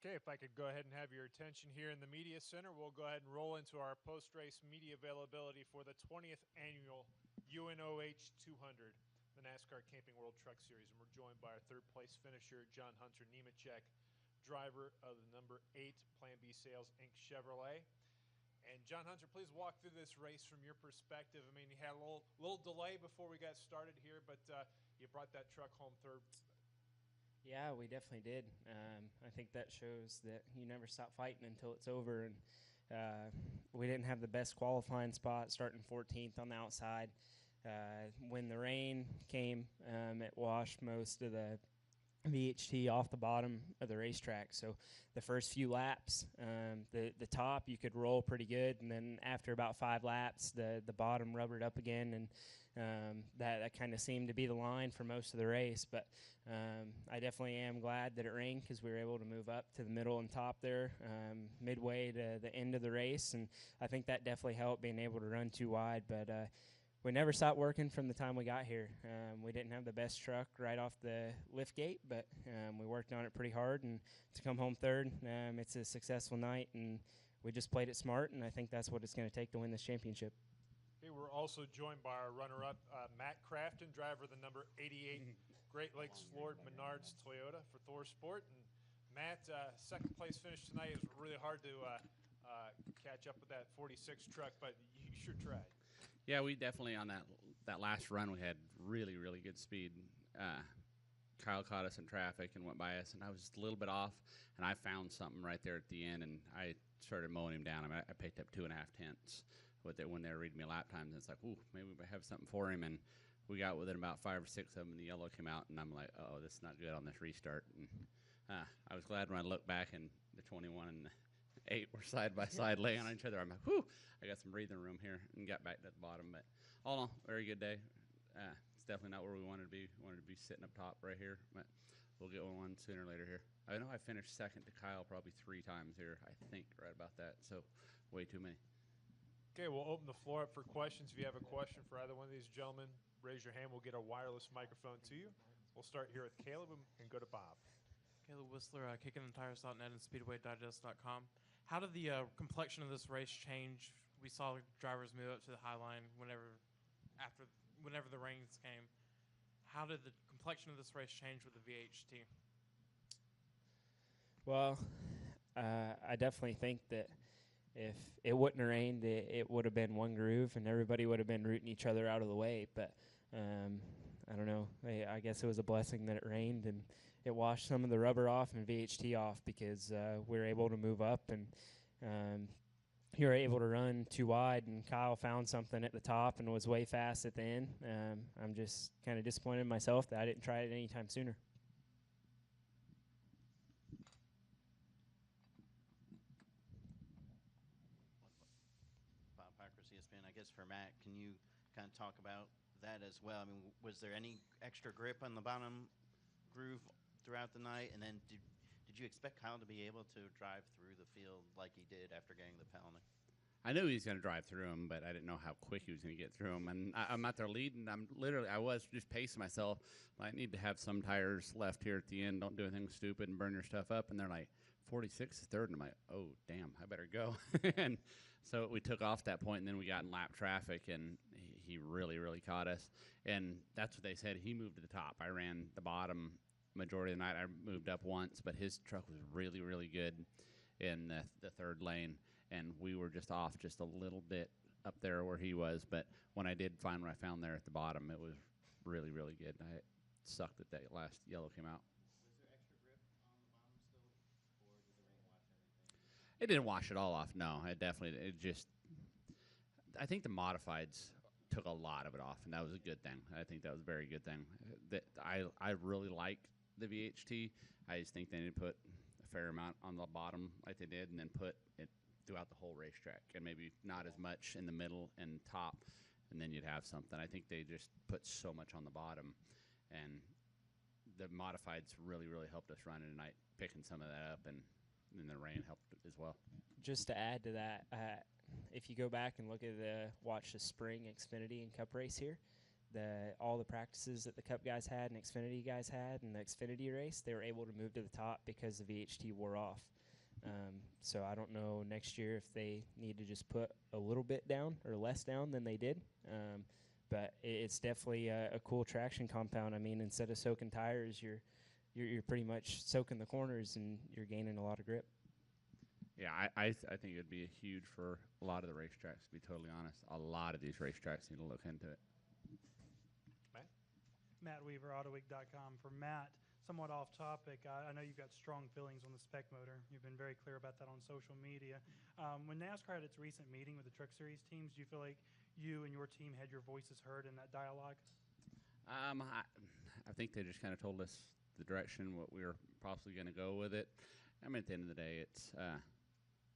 Okay, if I could go ahead and have your attention here in the Media Center, we'll go ahead and roll into our post-race media availability for the 20th annual UNOH 200, the NASCAR Camping World Truck Series. And we're joined by our third-place finisher, John Hunter Nemechek, driver of the number 8 Plan B Sales Inc. Chevrolet. And John Hunter, please walk through this race from your perspective. I mean, you had a little delay before we got started here, but you brought that truck home third. Yeah, we definitely did. I think that shows that you never stop fighting until it's over. And we didn't have the best qualifying spot, starting 14th on the outside. When the rain came, it washed most of the VHT off the bottom of the racetrack. So the first few laps, the top you could roll pretty good, and then after about 5 laps, the bottom rubbered up again, and that kind of seemed to be the line for most of the race. But I definitely am glad that it rained because we were able to move up to the middle and top there midway to the end of the race, and I think that definitely helped being able to run too wide. But we never stopped working from the time we got here. We didn't have the best truck right off the lift gate, but we worked on it pretty hard. And to come home third, it's a successful night, and we just played it smart, and I think that's what it's going to take to win this championship. Okay, we're also joined by our runner-up, Matt Crafton, driver of the number 88 Great Lakes Ford Menards Toyota for Thor Sport. And Matt, second place finish tonight. It was really hard to catch up with that 46 truck, but you sure tried. Yeah, we definitely on that last run we had really good speed. Kyle caught us in traffic and went by us, and I was just a little bit off, and I found something right there at the end, and I started mowing him down. I mean, I picked up 2.5 tenths with it when they were reading me lap times, and it's like, ooh, maybe we have something for him, and we got within about 5 or 6 of them, and the yellow came out, and I'm like, oh, this is not good on this restart. And I was glad when I looked back, and the 21 and the 8 were side by side laying on each other. I'm like, whew, I got some breathing room here, and got back to the bottom. But all in all, very good day. It's definitely not where we wanted to be. We wanted to be sitting up top right here, but we'll get one sooner or later here. I know I finished second to Kyle probably 3 times here, I think, right about that. So way too many. Okay, we'll open the floor up for questions. If you have a question for either one of these gentlemen, raise your hand. We'll get a wireless microphone to you. We'll start here with Caleb and go to Bob. Caleb Whistler, kickingthetires.net and speedwaydigest.com. How did the complexion of this race change? We saw drivers move up to the high line whenever the rains came. How did the complexion of this race change with the VHT? Well, I definitely think that if it wouldn't have rained, it would have been one groove, and everybody would have been rooting each other out of the way. But I don't know. I guess it was a blessing that it rained, and it washed some of the rubber off and VHT off because we were able to move up, and you were able to run too wide, and Kyle found something at the top and was way fast at the end. I'm just kind of disappointed in myself that I didn't try it anytime sooner. Bob Parker, ESPN. I guess for Matt, can you kind of talk about that as well? I mean, was there any extra grip on the bottom groove throughout the night? And then did you expect Kyle to be able to drive through the field like he did after getting the penalty? I knew he was going to drive through him, but I didn't know how quick he was going to get through him. And I'm out there leading. I was just pacing myself. I need to have some tires left here at the end. Don't do anything stupid and burn your stuff up. And they're like, 46 is third. And I'm like, oh, damn, I better go. And so we took off that point, and then we got in lap traffic, and he really caught us. And that's what they said. He moved to the top. I ran the bottom majority of the night. I moved up once, but his truck was really good in the third lane, and we were just off just a little bit up there where he was. But when I did find what I found there at the bottom, it was really good. I sucked that last yellow came out. Was there extra grip on the bottom still, or did the rain wash everything? It didn't wash it all off. No, I think the modifieds took a lot of it off, and that was a good thing. I think that was a very good thing. I really like the VHT. I just think they need to put a fair amount on the bottom like they did, and then put it throughout the whole racetrack, and maybe not as much in the middle and top, and then you'd have something. I think they just put so much on the bottom, and the modifieds really helped us run tonight, picking some of that up, and then the rain helped as well. Just to add to that, if you go back and watch the spring Xfinity and Cup race here, all the practices that the Cup guys had and Xfinity guys had in the Xfinity race, they were able to move to the top because the VHT wore off. So I don't know next year if they need to just put a little bit down or less down than they did. But it's definitely a cool traction compound. I mean, instead of soaking tires, you're pretty much soaking the corners and you're gaining a lot of grip. Yeah, I think it would be huge for a lot of the racetracks, to be totally honest. A lot of these racetracks need to look into it. Matt Weaver, AutoWeek.com. For Matt, somewhat off topic, I know you've got strong feelings on the spec motor. You've been very clear about that on social media. When NASCAR had its recent meeting with the Truck Series teams, do you feel like you and your team had your voices heard in that dialogue? I think they just kind of told us the direction, what we were possibly going to go with it. I mean, at the end of the day, it's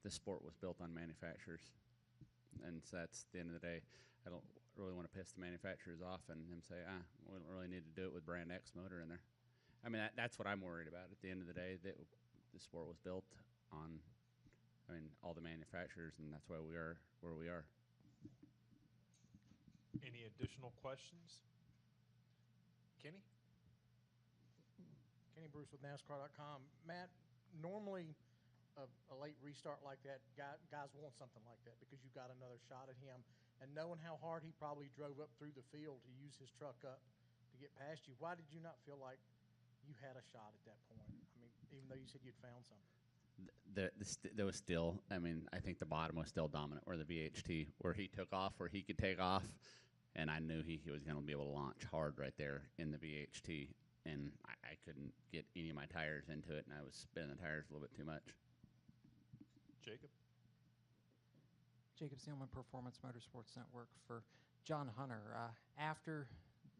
the sport was built on manufacturers, and so that's the end of the day. I don't really want to piss the manufacturers off and them say, we don't really need to do it with brand X motor in there. I mean, that's what I'm worried about. At the end of the day, that the sport was built on, all the manufacturers, and that's why we are where we are. Any additional questions? Kenny? Kenny Bruce with NASCAR.com. Matt, normally a late restart like that, guys want something like that because you got another shot at him. And knowing how hard he probably drove up through the field to use his truck up to get past you, why did you not feel like you had a shot at that point? I mean, even though you said you'd found something. There was still, I think the bottom was still dominant, or the VHT, where he took off, where he could take off, and I knew he was going to be able to launch hard right there in the VHT, and I couldn't get any of my tires into it, and I was spinning the tires a little bit too much. Jacob? Jacob Seelman, Performance Motorsports Network. For John Hunter, after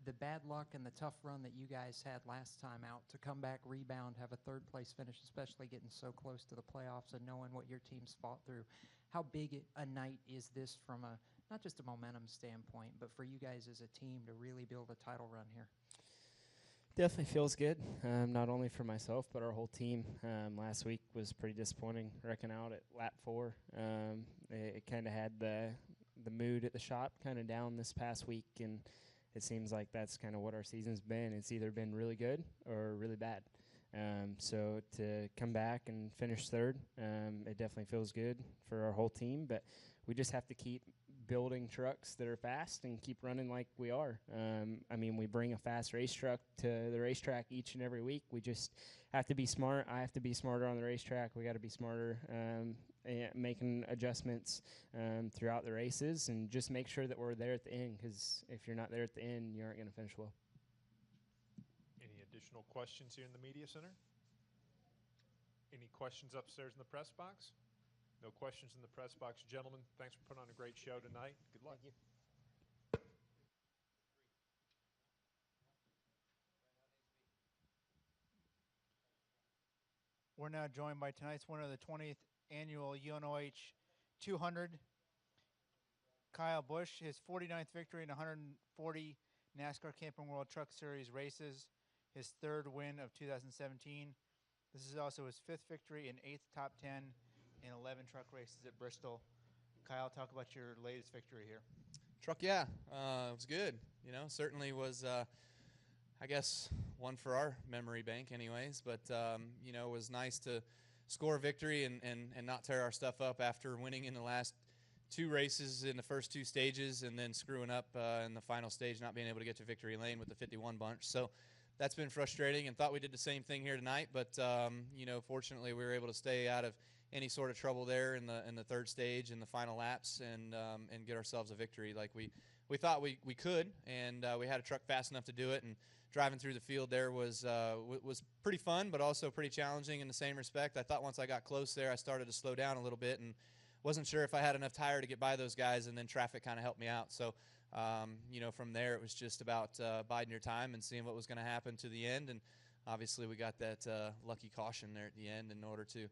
the bad luck and the tough run that you guys had last time out, to come back, rebound, have a third-place finish, especially getting so close to the playoffs and knowing what your team's fought through, how big a night is this from not just a momentum standpoint, but for you guys as a team to really build a title run here? Definitely feels good, not only for myself, but our whole team. Last week was pretty disappointing, wrecking out at lap 4. It kind of had the mood at the shop kind of down this past week, and it seems like that's kind of what our season's been. It's either been really good or really bad. So to come back and finish third, it definitely feels good for our whole team, but we just have to keep building trucks that are fast and keep running like we are. We bring a fast race truck to the racetrack each and every week. We just have to be smart. I have to be smarter on the racetrack. We got to be smarter making adjustments throughout the races, and just make sure that we're there at the end, because if you're not there at the end, you aren't going to finish well. Any additional questions here in the media center? Any questions upstairs in the press box? No questions in the press box. Gentlemen, thanks for putting on a great show tonight. Good luck. Thank you. We're now joined by tonight's winner of the 20th annual UNOH 200, Kyle Busch. His 49th victory in 140 NASCAR Camping World Truck Series races, his third win of 2017. This is also his 5th victory and 8th top 10 in 11 truck races at Bristol. Kyle, talk about your latest victory here. Truck, yeah, it was good. Certainly was, I guess, one for our memory bank anyways. But, it was nice to score a victory and not tear our stuff up after winning in the last 2 races in the first 2 stages, and then screwing up in the final stage, not being able to get to victory lane with the 51 bunch. So that's been frustrating, and thought we did the same thing here tonight. But, fortunately we were able to stay out of any sort of trouble there in the third stage in the final laps, and get ourselves a victory like we thought we could, and we had a truck fast enough to do it. And driving through the field there was pretty fun, but also pretty challenging in the same respect. I thought once I got close there, I started to slow down a little bit, and wasn't sure if I had enough tire to get by those guys, and then traffic kind of helped me out. So from there it was just about biding your time and seeing what was going to happen to the end. And obviously we got that lucky caution there at the end in order to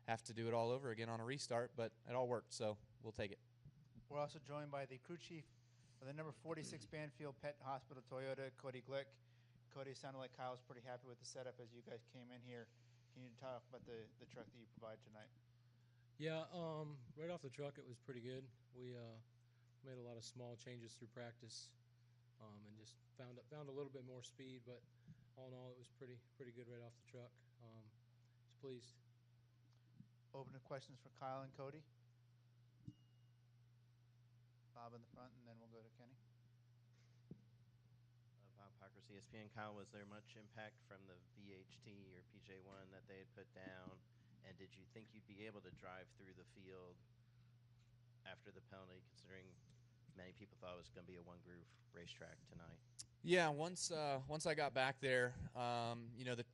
have to do it all over again on a restart, but it all worked, so we'll take it. We're also joined by the crew chief of the number 46 Banfield Pet Hospital Toyota, Cody Glick. Cody, sounded like Kyle was pretty happy with the setup as you guys came in here. Can you talk about the truck that you provide tonight? Yeah, right off the truck it was pretty good. We made a lot of small changes through practice, and just found a little bit more speed, but all in all it was pretty good right off the truck. Was pleased. Open to questions for Kyle and Cody. Bob in the front, and then we'll go to Kenny. Bob Parker, ESPN. Kyle, was there much impact from the VHT or PJ1 that they had put down? And did you think you'd be able to drive through the field after the penalty, considering many people thought it was going to be a one-groove racetrack tonight? Yeah, once I got back there,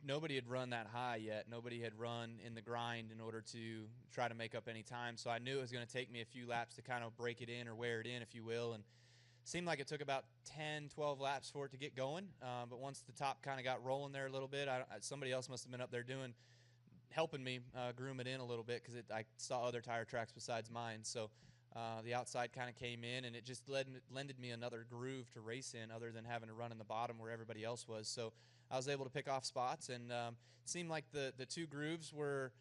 nobody had run that high yet. Nobody had run in the grind in order to try to make up any time. So I knew it was going to take me a few laps to kind of break it in or wear it in, if you will. And it seemed like it took about 10, 12 laps for it to get going. But once the top kind of got rolling there a little bit, somebody else must have been up there helping me groom it in a little bit, because I saw other tire tracks besides mine. So the outside kind of came in, and it just lended me another groove to race in, other than having to run in the bottom where everybody else was. So I was able to pick off spots, and it seemed like the two grooves were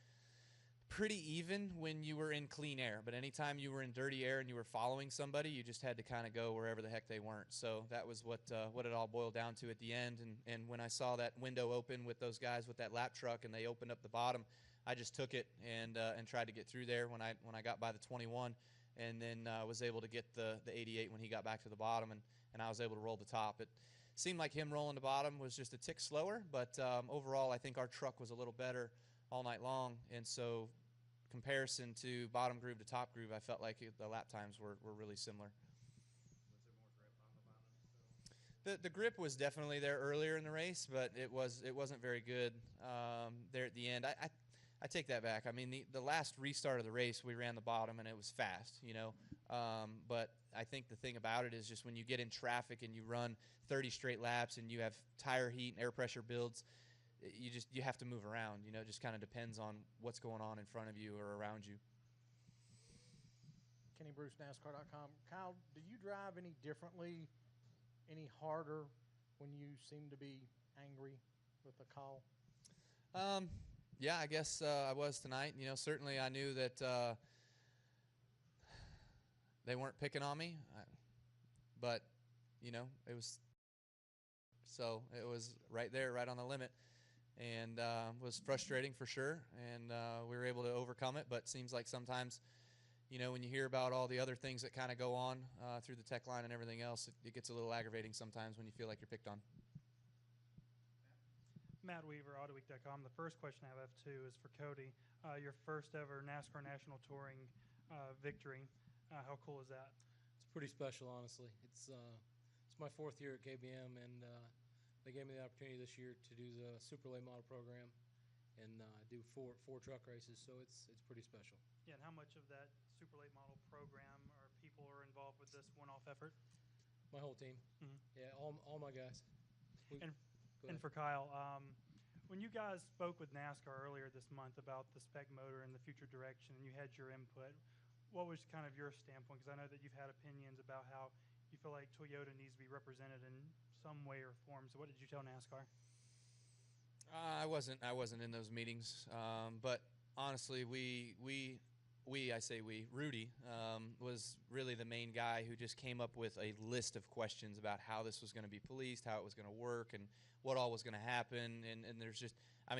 pretty even when you were in clean air. But anytime you were in dirty air and you were following somebody, you just had to kind of go wherever the heck they weren't. So that was what it all boiled down to at the end. And when I saw that window open with those guys with that lap truck, and they opened up the bottom, I just took it and tried to get through there when I got by the 21. And then was able to get the 88 when he got back to the bottom, and I was able to roll the top. It seemed like him rolling the bottom was just a tick slower, but overall I think our truck was a little better all night long, and so comparison to bottom groove to top groove, I felt like the lap times were really similar. The grip was definitely there earlier in the race, but it wasn't very good there at the end. I take that back. I mean, the last restart of the race, we ran the bottom, and it was fast, But I think the thing about it is just when you get in traffic and you run 30 straight laps and you have tire heat and air pressure builds, you have to move around. It just kind of depends on what's going on in front of you or around you. Kenny Bruce, NASCAR.com. Kyle, do you drive any differently, any harder when you seem to be angry with the call? Yeah, I guess I was tonight. Certainly I knew that they weren't picking on me, but it was right there, right on the limit, and was frustrating for sure. And we were able to overcome it. But it seems like sometimes, when you hear about all the other things that kind of go on through the tech line and everything else, it gets a little aggravating sometimes when you feel like you're picked on. Matt Weaver, AutoWeek.com. The first question I have too is for Cody. Your first ever NASCAR National Touring victory. How cool is that? It's pretty special, honestly. It's my fourth year at KBM, and they gave me the opportunity this year to do the Super Late Model program and do four truck races. So it's pretty special. Yeah, and how much of that Super Late Model program or people are involved with this one-off effort? My whole team. Mm-hmm. Yeah, all my guys. And for Kyle, when you guys spoke with NASCAR earlier this month about the spec motor and the future direction, and you had your input, what was kind of your standpoint? Because I know that you've had opinions about how you feel like Toyota needs to be represented in some way or form. So what did you tell NASCAR? I wasn't in those meetings, but honestly, Rudy was really the main guy who just came up with a list of questions about how this was going to be policed, how it was going to work, and what all was going to happen. And there's just,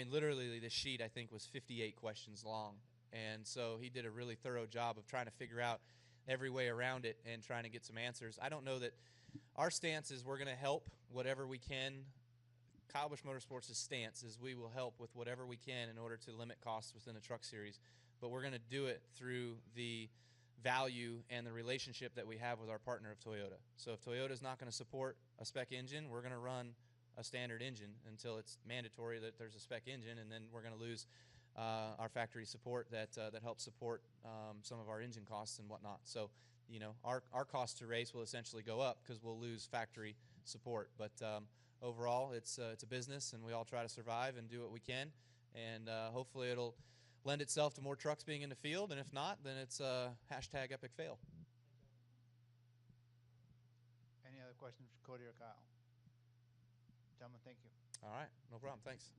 literally the sheet I think was 58 questions long. And so he did a really thorough job of trying to figure out every way around it and trying to get some answers. I don't know that our stance is we're going to help whatever we can. Kyle Busch Motorsports' stance is we will help with whatever we can in order to limit costs within the truck series. But we're going to do it through the value and the relationship that we have with our partner of Toyota. So if Toyota's not going to support a spec engine, we're going to run a standard engine until it's mandatory that there's a spec engine, and then we're going to lose our factory support that helps support some of our engine costs and whatnot. So, our cost to race will essentially go up because we'll lose factory support. But overall, it's a business, and we all try to survive and do what we can. And hopefully it'll lend itself to more trucks being in the field. And if not, then it's hashtag epic fail. Any other questions for Cody or Kyle? Gentlemen, thank you. All right, no problem. Thanks.